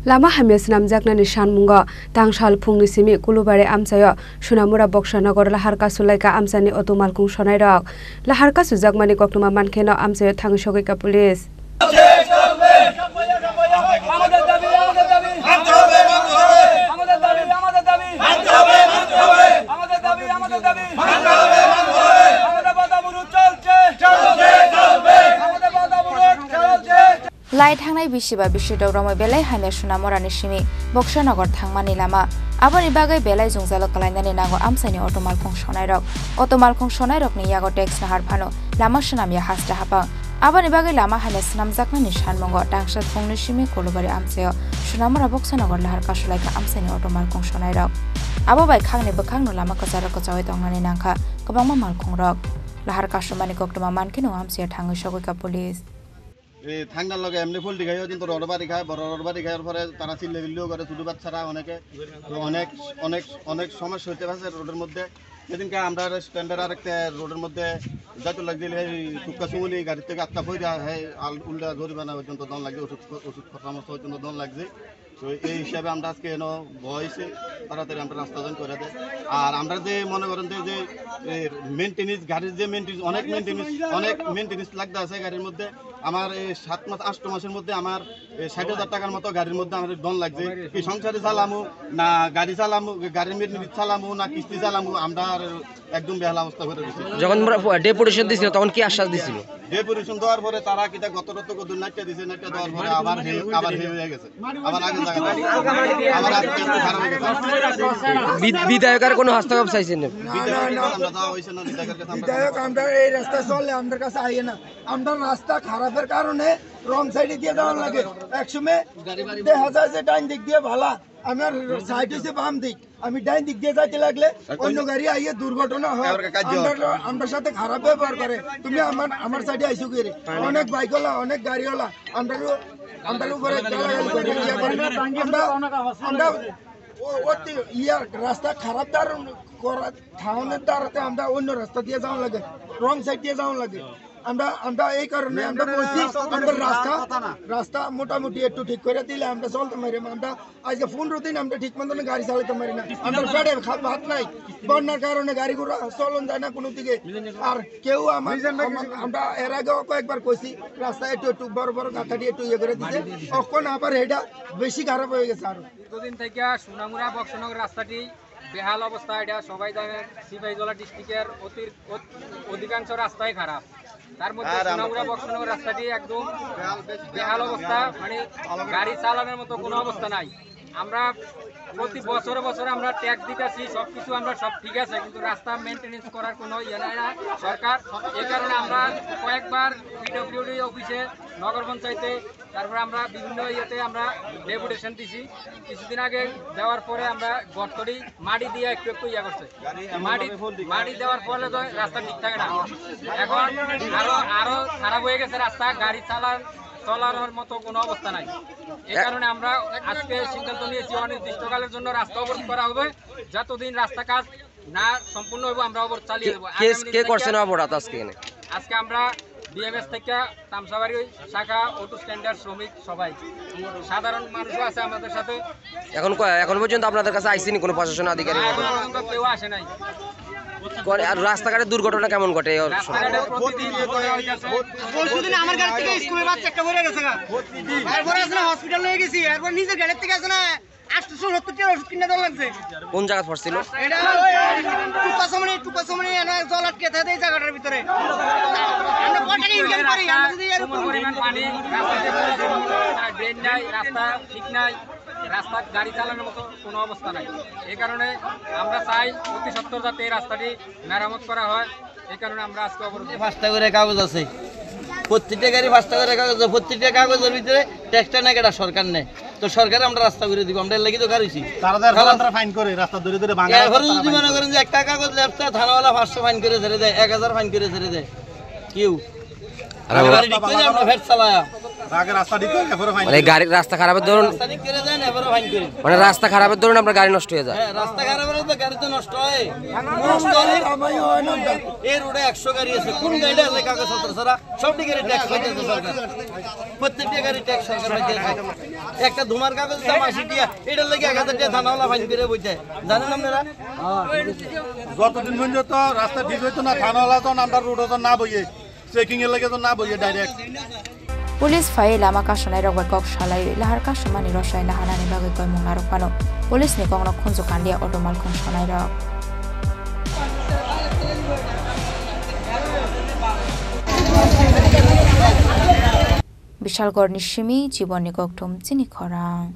Lama hamya sinamjaknani shanmungo tangshal phungni simi kulubare amsayo Sunamura Bokshanagor laharka sulaika amsani otomalkung sonairok laharka sujakmani koktuma mankeno amsayo thangshogika police Light hangnai bisiba bisidok romoi belai haime Sunamurani simi Bokshanagor thangmani lama aboni bagai belai jungjalo kalainani nango amsani otomalkung sonairokni yago tax nahar phano lama sunamya hasta hapang aboni bagai lama haime sinamjaknani shanmongo tangsa phungni simi kolobari amsayo Sunamura Bokshanagor lahar kasulaika amsani otomalkung sonairok abo bai khangni bokhangno lama kachara kachawai tongnani nangkha kobangma malkungrok lahar kasumani koktuma mankino amsayo thangoi sogoika police ঠান্ডার লগে এমনি ফুল দেখায় কিন্তু রডবাড়ি খায় বড় রডবাড়ি খাওয়ার পরে তারা চিল্লে বিল্লিও করে ছোটো বাচ্চারা অনেকে অনেক অনেক অনেক সমস্যা হতে পারছে রোডের মধ্যে সেদিনকে আমরা স্ট্যান্ডার্ড আরেকটা রোডের মধ্যে যাইতে লাগছিল টুকা চুমুনি গাড়ি থেকে আটকা ফইরা উল্টা জরিমানা পর্যন্ত দন লাগছে ওষুধ পরামর্শ পর্যন্ত দন লাগছে তো এই হিসাবে আমরা আজকে এনে বয়সে তাড়াতাড়ি আমরা রাস্তা জন করে দেয় আর আমরা যে মনে করেন যে মেনটেনেন্স গাড়ির যে অনেক মেনটেনেন্স লাগতে আছে গাড়ির মধ্যে আমার 7 মাস 8 মাসের মধ্যে আমার 60,000 টাকার মতো গাড়ির মধ্যে আমার দন লাগছে কি সংসারে চালামু না গাড়ি চালামু গাড়ির মেনটেনেন্স চালামু না কিস্তি চালামু আমরা একদম বেহাল অবস্থা করে দিছি যখন ডেপুটেশন দিছিল তখন কি আশ্বাস দিছিল ডেপুটেশন দেওয়ার পরে তারা কিটা গতরত কদুর নাট্য দিছে নাট্য দেওয়ার পরে আবার হয়ে গেছে আবার আগে আবার আজকে খারাপ হয়ে গেছে বিধায়কের কোনো হস্তক্ষেপ চাইছেন না আমরা যাওয়া হইছে না বিধায়ক আমরা এই রাস্তা চললে আমাদের কাছে আইয়ে না আমরা রাস্তা খারাপের কারণে রং সাইডে দিয়ে যাওয়ার লাগে একসময় দেখা যায় যে ডাইন দিক দিয়ে ভালা আমার সাইড হইছে বাম দিক আমি ডাইন দিক দিয়ে যাইতে লাগলে অন্য গাড়ি আইয়ে দুর্ঘটনা হয় আমরা সাথে খারাপ ব্যবহার করে তুমি আমার সাইডে আইসো কি রে অনেক বাইকওয়ালা অনেক গাড়িওয়ালা আমরা উপরে আমরা রাস্তা খারাপ ঠাউনের দ্বারাতে আমরা অন্য রাস্তা দিয়ে যাওয়া লাগে রং সাইড দিয়ে যাওয়া লাগে আমরা এই কারণে আমরা বলছি আমাদের রাস্তা মোটামুটি একটু ঠিক করে দিলে আমরা চলতে পারি আমরা আজকে 15 দিন আমরা ঠিক মতন গাড়ি চালাতে পারি না আমরা পেটে ভাত নাই বন্যার কারণে গাড়ি ঘোড়া চলন যায় না কোনো দিকে আর কেউ আমরা এর আগেও কয়েকবার কইছি রাস্তা একটু বড় বড় গাঁথাটি একটু ইয়ে করে দিচ্ছে তখন আবার এটা বেশি খারাপ হয়ে গেছে আর দুদিন থেকে সুনামুরা বক্সনগর রাস্তাটি বেহাল অবস্থা এটা সবাই জানেন সিপাহীজলা ডিস্ট্রিক্টের অধিকাংশ রাস্তাই খারাপ তার মধ্যে সুনামুরা বক্সনগর রাস্তাটি একদম বেহাল অবস্থা মানে গাড়ি চালানোর মতো কোনো অবস্থা নাই আমরা প্রতি বছরে আমরা ট্যাক্স দিতেছি সবকিছু আমরা সব ঠিক আছে কিন্তু রাস্তা মেনটেনেন্স করার কোনো ইয়ে নাই না সরকার এই কারণে আমরা কয়েকবার পিডব্লিউডি অফিসে নগর পঞ্চায়েতে তারপরে আমরা বিভিন্ন ইয়েতে আমরা ডেপুটেশন দিছি কিছুদিন আগে দেওয়ার পরে আমরা গর্তটি মাটি দিয়ে একটু ইয়ে করছে মাটি দেওয়ার ফলে তো রাস্তা ঠিক থাকে না এখন আরো খারাপ হয়ে গেছে রাস্তা গাড়ি চলানোর মতো কোনো অবস্থা নাই এই কারণে আমরা আজকে সিদ্ধান্ত নিয়েছি অনির্দিষ্টকালের জন্য রাস্তা অবরোধ করা হবে যতদিন রাস্তা কাজ না সম্পূর্ণ হবে আমরা অবরোধ চালিয়ে দেবো আজকে আমরা বিএমএস থেকে তামসাবাড়ি শাখা অটো স্ট্যান্ডার্ড শ্রমিক সবাই সাধারণ মানুষও আছে আমাদের সাথে এখন পর্যন্ত আপনাদের কাছে আইসিনি কোনো প্রশাসন আধিকারিক কেউ আসে নাই আর রাস্তাঘাটের দুর্ঘটনা কেমন ঘটে আমার গাড়ি থেকে স্কুলের বাচ্চা একটা পড়ে গেছে এরপরে আসলে হসপিটাল নিয়ে গেছি এরপর নিজের গাড়ি থেকে আসে না 870 টাকা ওষুধ কিনে দেওয়া লাগছে কোন জায়গা পড়ছিল এটা টুপাসমনি জল আটকে থাকে এই জায়গাটার ভিতরে আমরা কটা ইনকাম করি আমরা যদি এর উপর পরিমাণ পানি রাস্তাতে ড্রেন নাই রাস্তা ঠিক নাই রাস্তা গাড়ি চালানোর মতো কোনো অবস্থা নাই এই কারণে আমরা চাই অতি সত্বর যাতে এই রাস্তাটি মেরামত করা হয় এই কারণে আমরা আজকে অবরোধ 5টা করে কাগজ আছে প্রত্যেকটা গাড়ি 5টা করে কাগজ প্রত্যেকটা কাগজের ভিতরে ট্যাক্সটা নেয় এটা সরকার নেয় তো সরকার আমরা রাস্তা করে দিব আমরা লাগি তো গাড়িছি তারা ফাইন করে রাস্তা ধরে ভাঙা এরপরে যদি মনে করেন যে একটা কাগজ লেফটে থানাওয়ালা 500 ফাইন করে ছেড়ে দেয় 1000 ফাইন করে ছেড়ে দেয় কেউ আর গাড়ি ঠিক করে আমরা ভেট চালায়া আগে রাস্তা দিতে এরপরে ফাইন মানে গাড়ি রাস্তা খারাপের ধরুন রাস্তা ঠিক করে দেন এবারে ফাইন করি মানে রাস্তা খারাপের ধরুন আপনার গাড়ি নষ্ট হয়ে যায় হ্যাঁ রাস্তা খারাপ হলে তো গাড়ি তো নষ্ট হয় এই রোডে 100 গাড়ি আছে কোন গাড়ি আছে কাগজপত্র ছাড়া সব গাড়ি ট্যাক্স পাইতেছে সরকার প্রত্যেকটা গাড়ি ট্যাক্স সরকার পাইতেছে একটা ধুমার কাগজ দাম 80 টাকা এটার লাগি 1000 টাকা থানাওয়ালা ফাইন করে বইতে জানেন আপনারা যতদিন পর্যন্ত রাস্তা ঠিক হইতো না থানাওয়ালা তো আমরা রোডে তো না বইয়ে চেকিং এর লাগে তো না বইয়ে ডাইরেক্ট পুলিশ ফাই lama kasunai rok bai kok salai lahar kasumani rosai lahanani bagai koi mung narok pano pulis ni kongno khunju kandia auto malkhung sonai rok Bishalgor ni Shimi Jiboni Goktum Chini Khorang